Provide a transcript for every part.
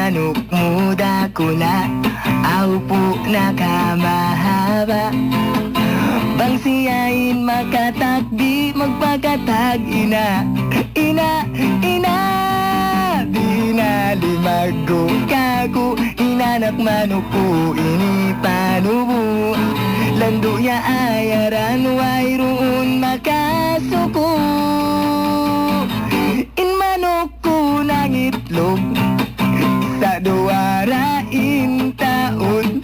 manok muda ko na aupo na kamahaba. Bang siyain makatakbi magpakatag ina. Ina, ina, binalimago kago inanak manok ko ini panubo. Lando ya ayaran way roon makasuko. In manok ko ng itlog sa duwarain taon.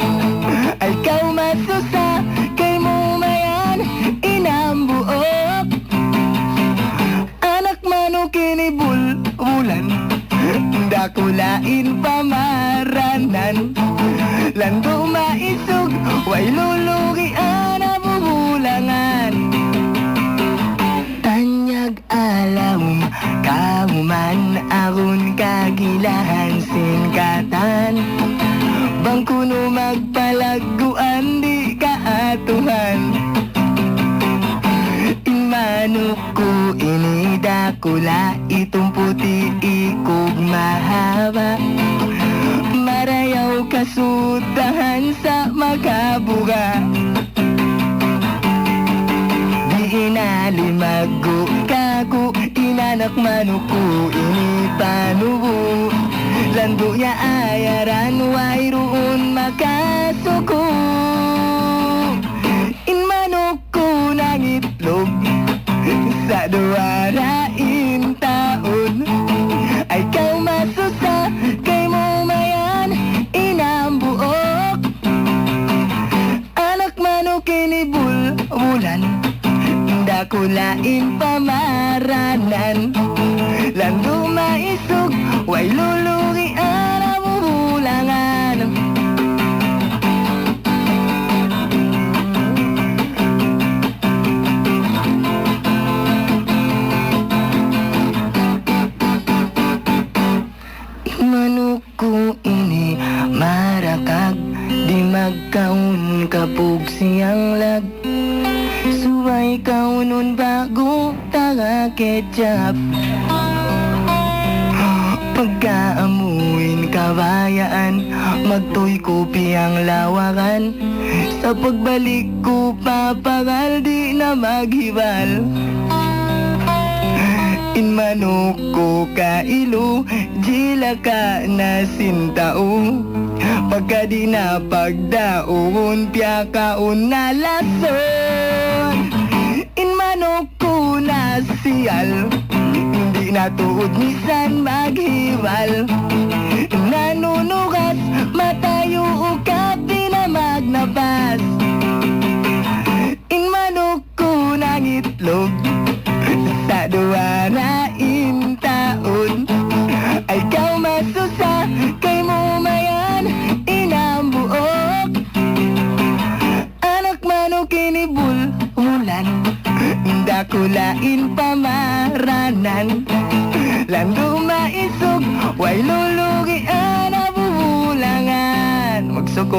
Ay kau masusa kay mo mayan inambuok. Anak manok kinibul-bulan dakulain pamaranan. Lando maisog way lulugian na bubulangan. Tanyag alam kauman aron kagilahan singkatan. Bang kuno magpalaguan di kaatuhan. Manok ko ini dakula itong puti ikog mahaba. Marayaw kasutahan sa makabuga. Di inalimago kago inanak manok ko ini panubo. Lando ya ayaran way roon makasuko. In manok ko ng itlog sa duwarain taon. Ay kau masusa kay mo mayan inambuok. Anak manok kinibul-bulan dakulain pamaranan. Lando maisog way lulugian na bubulangan. Manok ko ini marakag di magkaon kapug siyang lag. Suway kaunon bago taga ketchup. Pagkaamuin kabayaan magtoy kopi ang lawakan. Sa pagbalik ko papagal di na maghibal. In manok ko kailo, jila ka na sintao. Pagka di na pagdaon, piyakaon na lason. In manok ko na siyal, hindi na tuod misan maghiwal. Nanunugas, matayo o kapi na magnabas. In manok ko ng itlog sa duwarain taon. Ay kau masusa kay mo mayan inambuok. Anak manok kinibul-bulan dakulain pamaranan. Lando maisog way lulugian